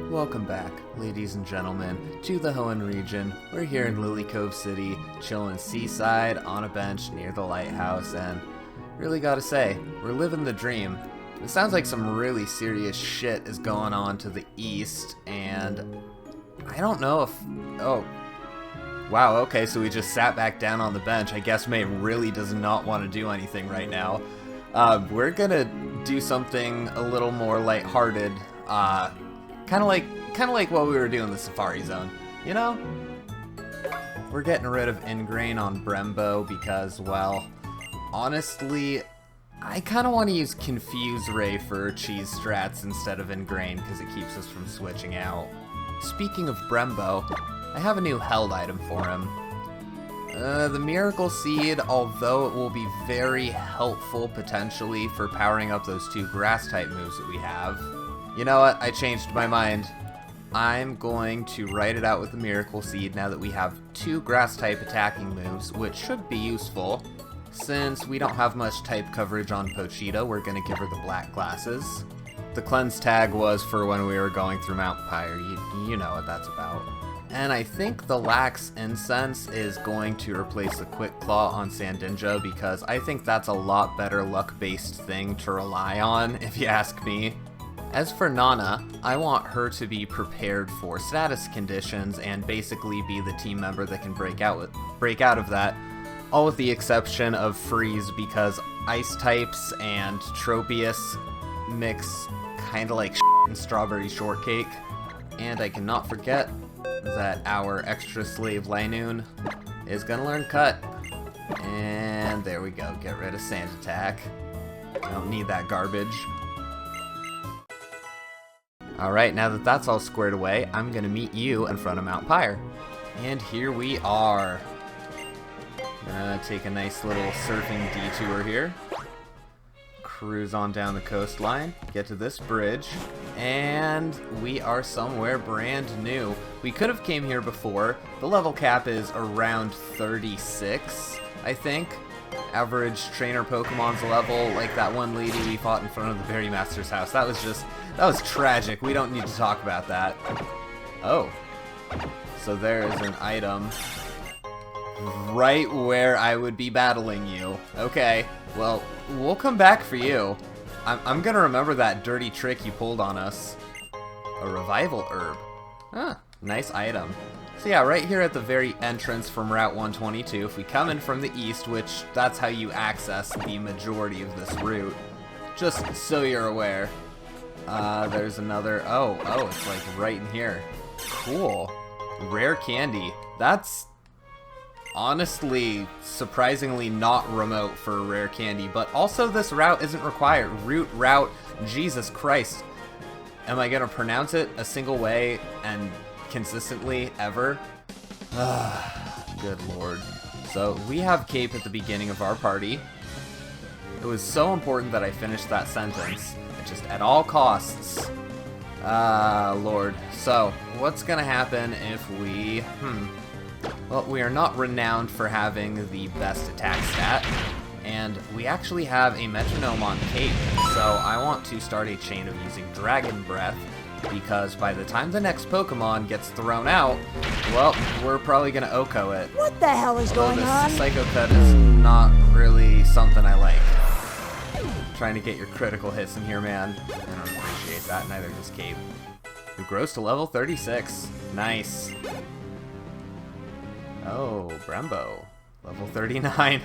Welcome back, ladies and gentlemen, to the Hoenn region. We're here in Lily Cove City, chilling seaside on a bench near the lighthouse, and really gotta say, we're living the dream. It sounds like some really serious shit is going on to the east, and I don't know if... Oh. Wow, okay, so we just sat back down on the bench. I guess May really does not want to do anything right now. We're gonna do something a little more lighthearted, kind of like what we were doing in the Safari Zone, you know? We're getting rid of Ingrain on Brembo because, well, honestly, I kind of want to use Confuse Ray for cheese strats instead of Ingrain because it keeps us from switching out. Speaking of Brembo, I have a new held item for him. The Miracle Seed, although it will be very helpful potentially for powering up those two grass-type moves that we have. You know what? I changed my mind. I'm going to write it out with the Miracle Seed now that we have two grass-type attacking moves, which should be useful. Since we don't have much type coverage on Pochita, we're going to give her the black glasses. The cleanse tag was for when we were going through Mount Pyre. You know what that's about. And I think the Lax Incense is going to replace the Quick Claw on Sandinja because I think that's a lot better luck-based thing to rely on, if you ask me. As for Nana, I want her to be prepared for status conditions and basically be the team member that can break out of that, all with the exception of Freeze because ice types and Tropius mix kinda like shit and strawberry shortcake. And I cannot forget that our extra slave Linoon is gonna learn Cut. And there we go, get rid of Sand Attack. I don't need that garbage. Alright, now that that's all squared away, I'm gonna meet you in front of Mount Pyre. And here we are. Gonna take a nice little surfing detour here. Cruise on down the coastline, get to this bridge, and we are somewhere brand new. We could have came here before. The level cap is around 36, I think. Average trainer Pokemon's level, like that one lady we fought in front of the Berry Master's house. That was tragic. We don't need to talk about that. Oh. So there is an item right where I would be battling you. Okay, well, we'll come back for you. I'm gonna remember that dirty trick you pulled on us. A revival herb. Huh, nice item. So yeah, right here at the very entrance from Route 122, if we come in from the east, which that's how you access the majority of this route, just so you're aware. There's another, oh, it's like right in here. Cool. Rare candy. That's honestly surprisingly not remote for rare candy, but also this route isn't required. Route, Jesus Christ. Am I gonna pronounce it a single way and consistently ever? Good lord. So we have Cape at the beginning of our party. It was so important that I finished that sentence. Just at all costs. Lord. So, what's gonna happen if we... Well, we are not renowned for having the best attack stat, and we actually have a metronome on Cape, so I want to start a chain of using Dragon Breath, because by the time the next Pokemon gets thrown out, well, we're probably gonna Oko it. What the hell is going on? Psycho Cut is not really something I like. Trying to get your critical hits in here, man. I don't appreciate that, neither does Cape. Who grows to level 36. Nice. Oh, Brembo. Level 39.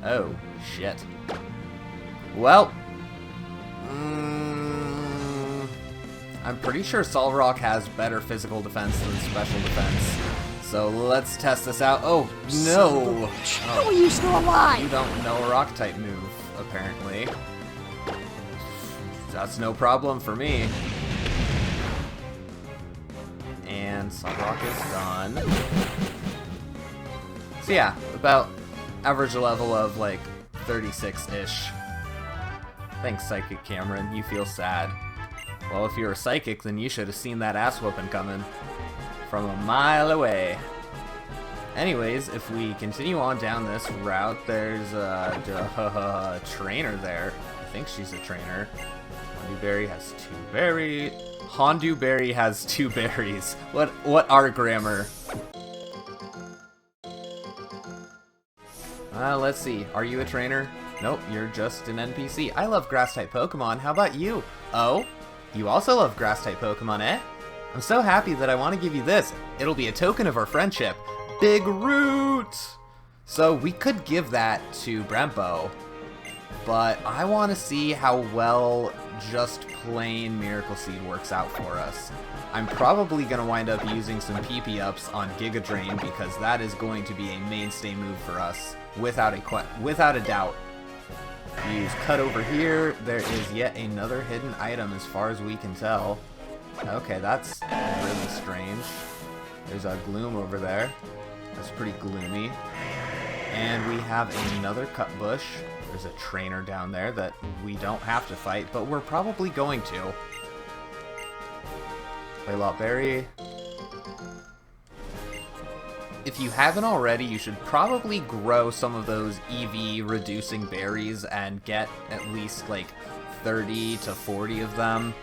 Oh, shit. Well. I'm pretty sure Solrock has better physical defense than special defense. So let's test this out. Oh, no! How are you still alive? You don't know a rock type move, apparently. That's no problem for me. And Solrock is done. So yeah, about average level of like 36-ish. Thanks, Psychic Cameron. You feel sad. Well, if you're a psychic, then you should have seen that ass whooping coming from a mile away. Anyways, if we continue on down this route, there's a trainer there. I think she's a trainer. Hondu Berry has 2 berries. Hondu Berry has 2 berries. What are grammar? Let's see. Are you a trainer? Nope, you're just an NPC. I love grass-type Pokemon. How about you? Oh? You also love grass-type Pokemon, eh? I'm so happy that I want to give you this. It'll be a token of our friendship. Big Root! So we could give that to Brempo, but I want to see how well just plain Miracle Seed works out for us. I'm probably going to wind up using some PP ups on Giga Drain because that is going to be a mainstay move for us, without a doubt. Use Cut over here. There is yet another hidden item as far as we can tell. Okay, that's really strange. There's a Gloom over there. That's pretty gloomy. And we have another Cut Bush. There's a trainer down there that we don't have to fight, but we're probably going to. Waylot Berry. If you haven't already, you should probably grow some of those EV reducing berries and get at least like 30 to 40 of them.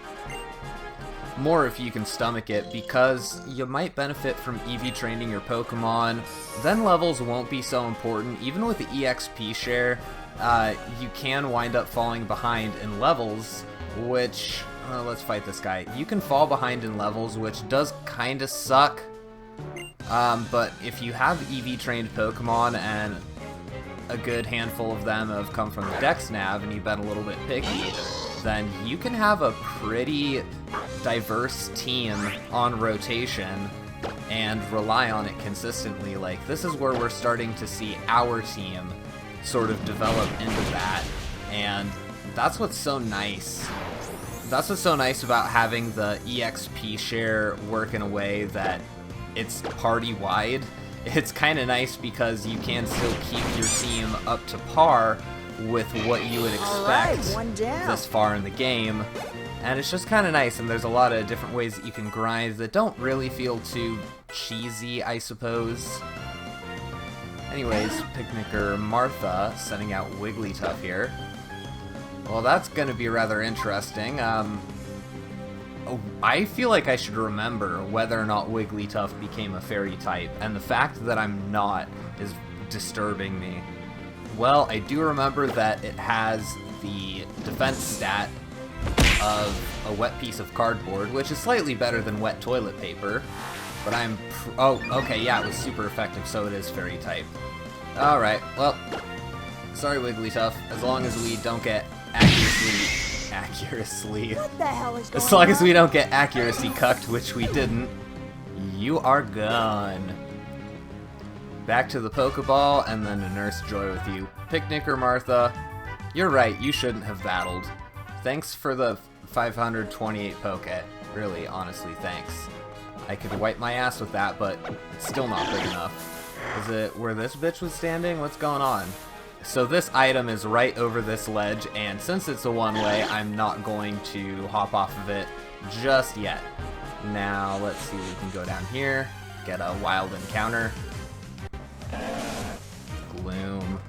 More if you can stomach it, because you might benefit from EV training your Pokemon. Then levels won't be so important. Even with the EXP share, you can wind up falling behind in levels, which... let's fight this guy. You can fall behind in levels, which does kinda suck. But if you have EV trained Pokemon and a good handful of them have come from the Dex Nav and you've been a little bit picky, then you can have a pretty diverse team on rotation and rely on it consistently. Like, this is where we're starting to see our team sort of develop into that, and that's what's so nice. That's what's so nice about having the EXP share work in a way that it's party-wide. It's kind of nice because you can still keep your team up to par with what you would expect this far in the game. And it's just kind of nice, and there's a lot of different ways that you can grind that don't really feel too cheesy, I suppose. Anyways, Picnicker Martha sending out Wigglytuff here. Well, that's going to be rather interesting. I feel like I should remember whether or not Wigglytuff became a fairy type, and the fact that I'm not is disturbing me. Well, I do remember that it has the defense stat of a wet piece of cardboard, which is slightly better than wet toilet paper, but oh, okay, yeah, it was super effective, so it is fairy type. Alright, well, sorry Wigglytuff, as long as we don't get accuracy. What the hell is going on? As long as we don't get accuracy cucked, which we didn't, you are gone. Back to the Pokeball, and then to Nurse Joy with you. Picnicker Martha, you're right, you shouldn't have battled. Thanks for the 528 Poke. Really, honestly, thanks. I could wipe my ass with that, but it's still not big enough. Is it where this bitch was standing? What's going on? So this item is right over this ledge, and since it's a one-way, I'm not going to hop off of it just yet. Now, let's see, we can go down here, get a wild encounter. Gloom.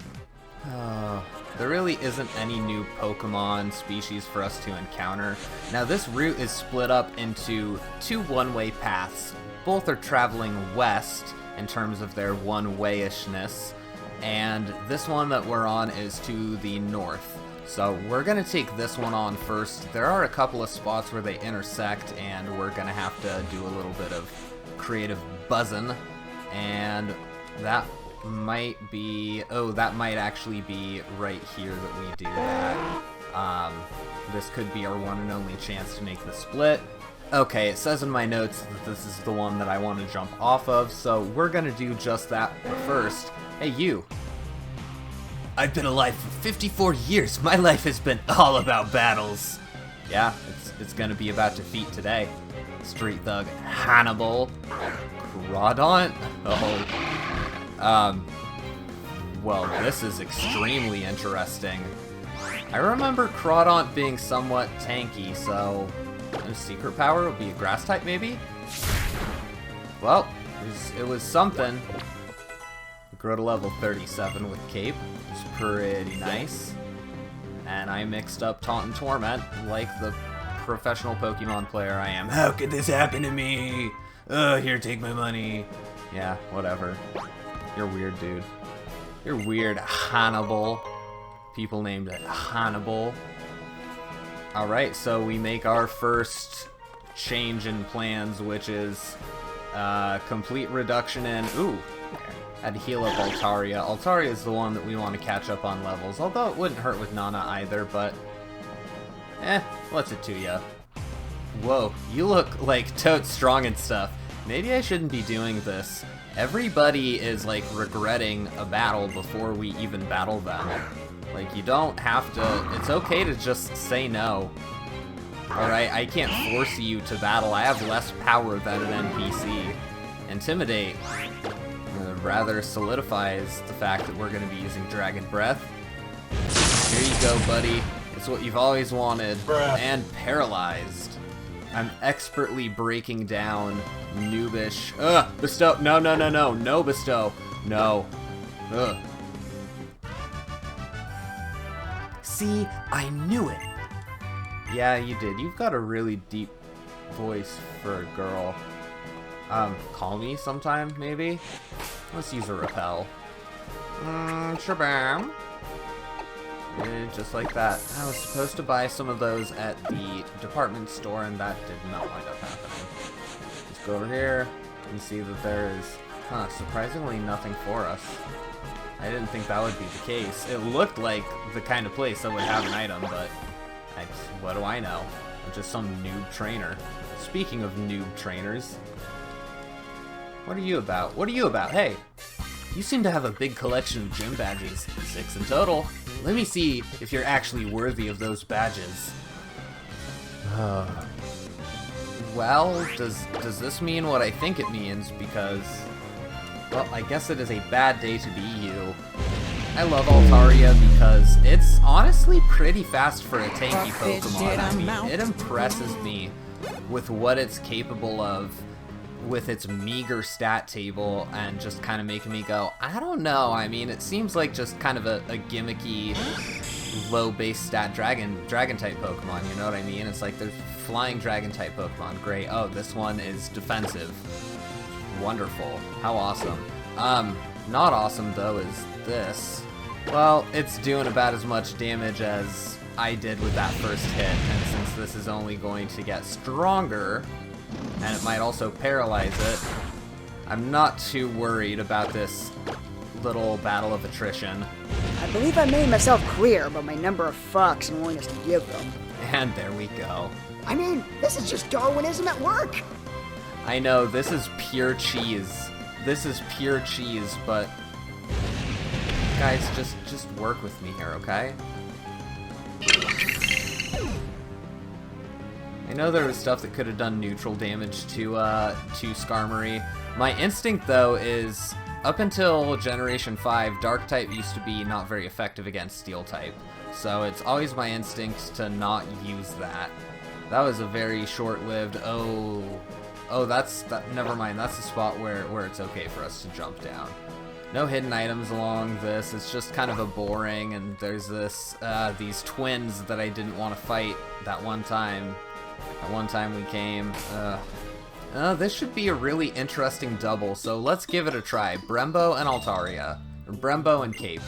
There really isn't any new Pokemon species for us to encounter. Now, this route is split up into 2 one-way paths. Both are traveling west in terms of their one-way-ishness. And this one that we're on is to the north. So we're going to take this one on first. There are a couple of spots where they intersect, and we're going to have to do a little bit of creative buzzing. And that might be... oh, that might actually be right here that we do that. This could be our one and only chance to make the split. Okay, it says in my notes that this is the one that I want to jump off of, so we're going to do just that first. Hey, you. I've been alive for 54 years. My life has been all about battles. Yeah, it's going to be about defeat today. Street Thug Hannibal. Crawdaunt? Oh. Well, this is extremely interesting. I remember Crawdaunt being somewhat tanky, so... his secret power would be a grass type, maybe? Well, it was something. Grow to level 37 with Cape. It's pretty nice. and I mixed up Taunt and Torment like the professional Pokemon player I am. How could this happen to me? Here, take my money. Yeah, whatever. You're weird, dude. You're weird, Hannibal. People named Hannibal. Alright, so we make our first change in plans, which is complete reduction in... Ooh, had to heal up Altaria. Altaria is the one that we want to catch up on levels, although it wouldn't hurt with Nana either, but... what's it to ya? Whoa, you look like totes strong and stuff. Maybe I shouldn't be doing this. Everybody is, like, regretting a battle before we even battle them. Like, you don't have to... It's okay to just say no. Alright, I can't force you to battle. I have less power than an NPC. Intimidate rather solidifies the fact that we're going to be using Dragon Breath. Here you go, buddy. It's what you've always wanted. And paralyzed. I'm expertly breaking down noobish... Bestow! No, no, no, no! No, Bestow! No. Ugh. See? I knew it! Yeah, you did. You've got a really deep voice for a girl. Call me sometime, maybe? Let's use a repel. Shabam. Just like that. I was supposed to buy some of those at the department store, and that did not wind up happening. Let's go over here and see that there is, surprisingly nothing for us. I didn't think that would be the case. It looked like the kind of place that would have an item, but what do I know? I'm just some noob trainer. Speaking of noob trainers, what are you about? What are you about? Hey, you seem to have a big collection of gym badges. 6 in total. Let me see if you're actually worthy of those badges. Well, does this mean what I think it means? Because, well, I guess it is a bad day to be you. I love Altaria because it's honestly pretty fast for a tanky Pokemon. I mean, it impresses me with what it's capable of with its meager stat table and just kind of making me go, I don't know. I mean, it seems like just kind of a gimmicky, low base stat dragon type Pokemon, you know what I mean? It's like there's flying dragon type Pokemon, great. Oh, this one is defensive. Wonderful. How awesome. Not awesome though is this. Well, it's doing about as much damage as I did with that first hit, and since this is only going to get stronger, and it might also paralyze it, I'm not too worried about this little battle of attrition. I believe I made myself clear about my number of fucks and willingness to give them. And there we go. I mean, this is just Darwinism at work. I know, this is pure cheese. This is pure cheese, but... Guys, just work with me here, okay? I know there was stuff that could have done neutral damage to Skarmory. My instinct, though, is up until Generation 5, Dark-type used to be not very effective against Steel-type. So it's always my instinct to not use that. That was a very short-lived, never mind, that's the spot where it's okay for us to jump down. No hidden items along this, it's just kind of a boring, and there's these twins that I didn't want to fight that one time. That one time we came. This should be a really interesting double, so let's give it a try. Brembo and Altaria. Or Brembo and Cape.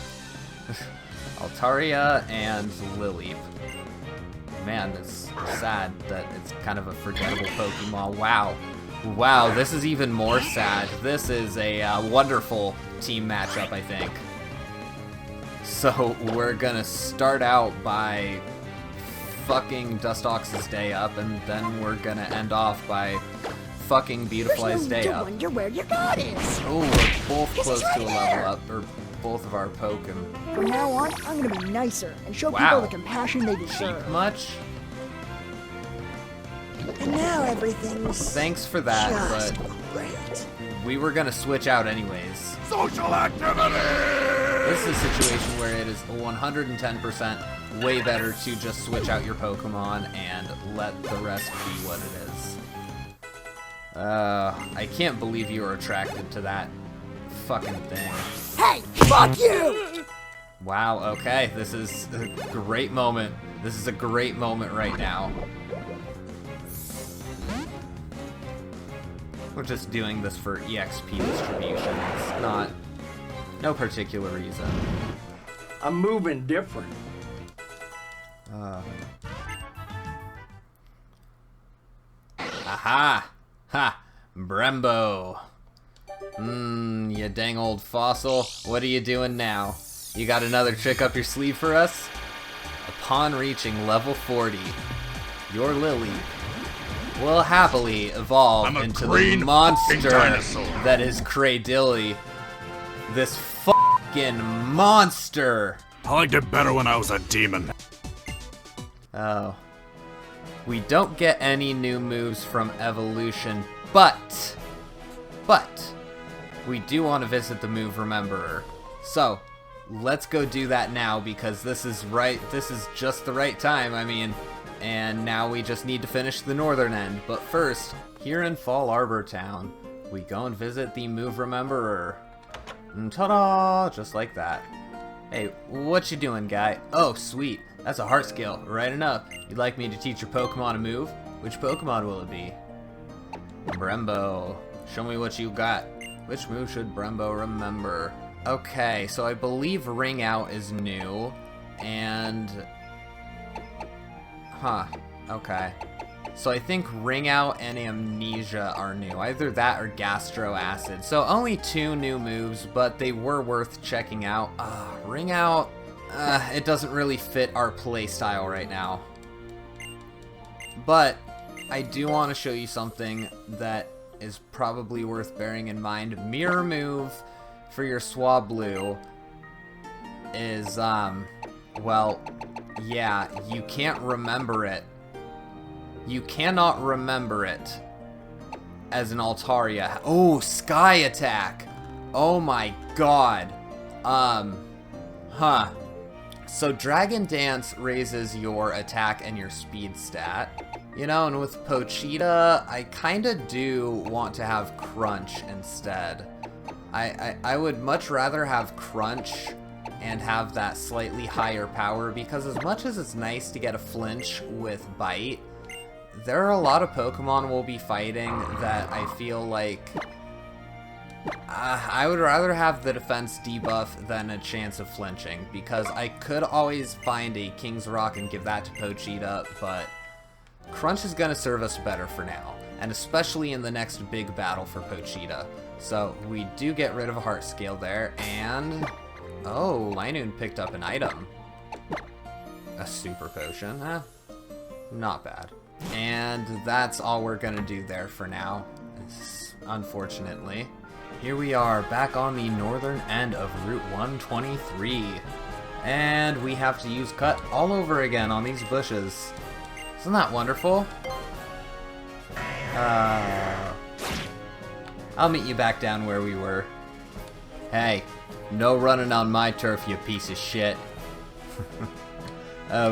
Altaria and Lileep. Man, it's sad that it's kind of a forgettable Pokemon. Wow. Wow, this is even more sad. This is a wonderful team matchup, I think. So we're gonna start out by fucking Dustox's day up, and then we're gonna end off by fucking Beautifly's day up. Wonder where your god is. Oh, we're both close to a level up, or both of our Pokemon. From now on, I'm gonna be nicer and show people the compassion they deserve. Cheap much? And now everything's thanks for that, just but great. We were gonna switch out anyways. Social activity! This is a situation where it is 110% way better to just switch out your Pokemon and let the rest be what it is. I can't believe you were attracted to that fucking thing. Hey, fuck you! Wow, okay, this is a great moment. This is a great moment right now. We're just doing this for EXP distribution. It's not... no particular reason. I'm moving different. Aha! Ha! Brembo! You dang old fossil. What are you doing now? You got another trick up your sleeve for us? Upon reaching level 40, your Lily will happily evolve into the monster that is Cradilly. This fucking monster! I liked it better when I was a demon. Oh. We don't get any new moves from evolution, but we do want to visit the move Rememberer. So, let's go do that now because this is just the right time, I mean, and now we just need to finish the northern end. But first, here in Fall Arbor Town, we go and visit the move Rememberer. And ta-da! Just like that. Hey, what you doing, guy? Oh, sweet. That's a heart skill. Right up. You'd like me to teach your Pokemon a move? Which Pokemon will it be? Brembo. Show me what you got. Which move should Brembo remember? Okay, so I believe Ring Out is new. And... huh. Okay. So I think Ring Out and Amnesia are new. Either that or Gastro Acid. So only 2 new moves, but they were worth checking out. Ring Out... it doesn't really fit our playstyle right now. But I do want to show you something that is probably worth bearing in mind. Mirror move for your Swablu is, well, yeah, you can't remember it. You cannot remember it as an Altaria. Oh, Sky Attack! Oh my god. Huh. So Dragon Dance raises your attack and your speed stat. You know, and with Pochita, I kinda do want to have Crunch instead. I would much rather have Crunch and have that slightly higher power, because as much as it's nice to get a flinch with Bite, there are a lot of Pokemon we'll be fighting that I feel like I would rather have the defense debuff than a chance of flinching, because I could always find a King's Rock and give that to Pochita, but Crunch is going to serve us better for now, and especially in the next big battle for Pochita. So we do get rid of a Heart Scale there, and... oh, Linoon picked up an item. A Super Potion, not bad. And that's all we're going to do there for now, unfortunately. Here we are, back on the northern end of Route 123. And we have to use Cut all over again on these bushes. Isn't that wonderful? I'll meet you back down where we were. Hey, no running on my turf, you piece of shit.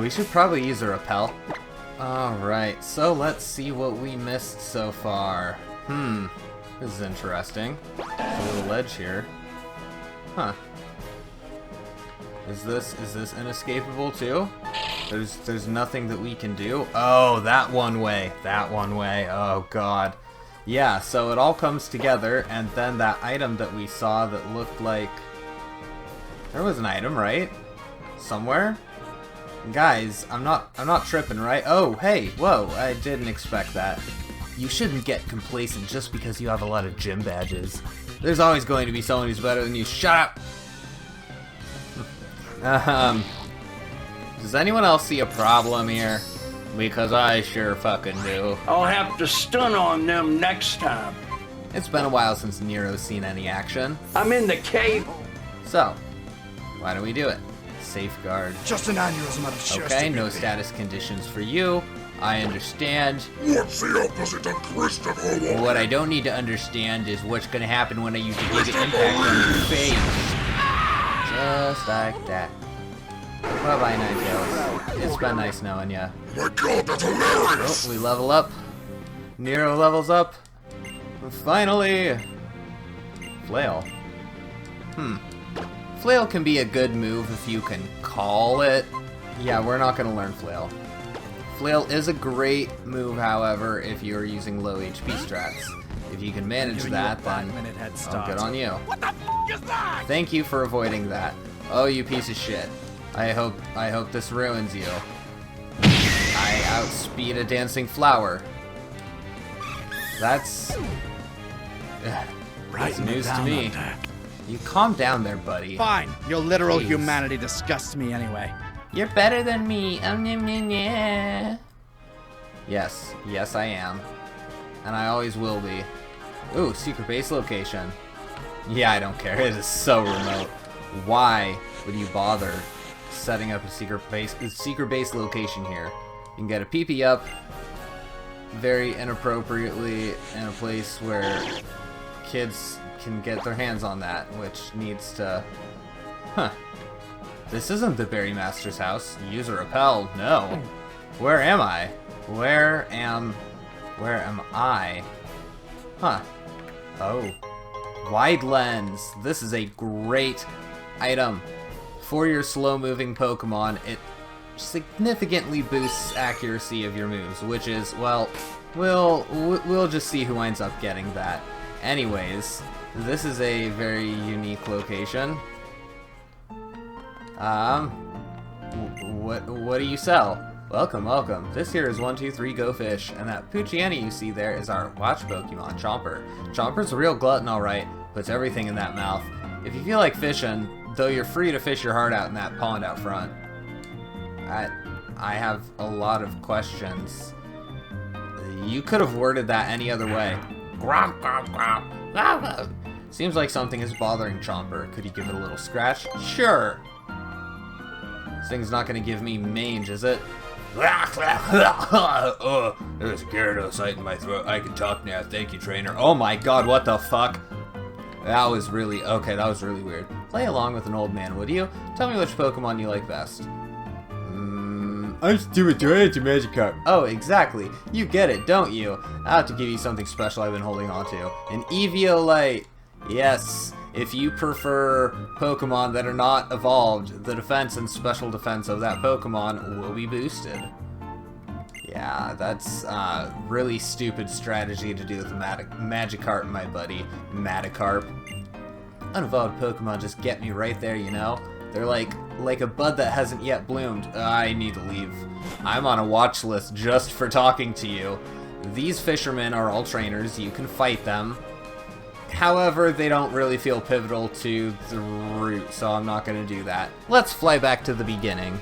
We should probably use a repel. Alright, so let's see what we missed so far. This is interesting. There's a little ledge here. Huh. Is this inescapable too? There's nothing that we can do? Oh, that one way. That one way. Oh god. Yeah, so it all comes together, and then that item that we saw that looked like... there was an item, right? Somewhere? Guys, I'm not tripping, right? Oh, hey, whoa, I didn't expect that. You shouldn't get complacent just because you have a lot of gym badges. There's always going to be someone who's better than you. Shut up! Does anyone else see a problem here? Because I sure fucking do. I'll have to stun on them next time. It's been a while since Nero's seen any action. I'm in the cave. So, why don't we do it? Safeguard. Just an aneurysm out of chest. Okay, no status conditions for you. I understand. What's the opposite of Christ of Hoenn? What I don't need to understand is what's gonna happen when I use a Giga Impact on your face. Just like that. Bye-bye, Ninetales. It's been nice knowing ya. Oh my god, that's hilarious! Oh, we level up. Nero levels up. Finally! Flail. Flail can be a good move if you can call it. Yeah, we're not going to learn Flail. Flail is a great move, however, if you're using low HP strats. If you can manage that, then oh, good on you. What the f*** is that? Thank you for avoiding that. Oh, you piece of shit. I hope this ruins you. I outspeed a dancing flower. That's news to me. You calm down there, buddy. Fine. Your literal Jeez. humanity disgusts me anyway. You're better than me. Yes, yes I am. And I always will be. Ooh, secret base location. Yeah, I don't care. It is so remote. Why would you bother setting up a secret base location here? You can get a PP up very inappropriately in a place where kids can get their hands on that, which needs to... Huh. This isn't the Berry Master's house. User repel. No. Where am I? Where am I? Huh. Oh. Wide lens. This is a great item. For your slow-moving Pokemon, it significantly boosts accuracy of your moves, which is, well, we'll just see who ends up getting that. Anyways, this is a very unique location. What do you sell? Welcome, welcome. This here is 123 Go Fish, and that Poochyena you see there is our watch Pokemon, Chomper. Chomper's a real glutton, alright. Puts everything in that mouth. If you feel like fishing, though, you're free to fish your heart out in that pond out front. I have a lot of questions. You could have worded that any other way. Gromp, gromp, gromp. Seems like something is bothering Chomper. Could you give it a little scratch? Sure. This thing's not going to give me mange, is it? Oh, there's a Gyarados in my throat. I can talk now. Thank you, trainer. Oh my god, what the fuck? That was really... Okay, that was really weird. Play along with an old man, would you? Tell me which Pokemon you like best. I'm stupid to Magikarp. Oh, exactly. You get it, don't you? I have to give you something special I've been holding on to. An Eviolite. Yes. If you prefer Pokemon that are not evolved, the defense and special defense of that Pokemon will be boosted. Yeah, that's a really stupid strategy to do with the Magikarp, my buddy. Magikarp. Unevolved Pokemon just get me right there, you know? They're like a bud that hasn't yet bloomed. I need to leave. I'm on a watch list just for talking to you. These fishermen are all trainers. You can fight them. However, they don't really feel pivotal to the route, so I'm not going to do that. Let's fly back to the beginning.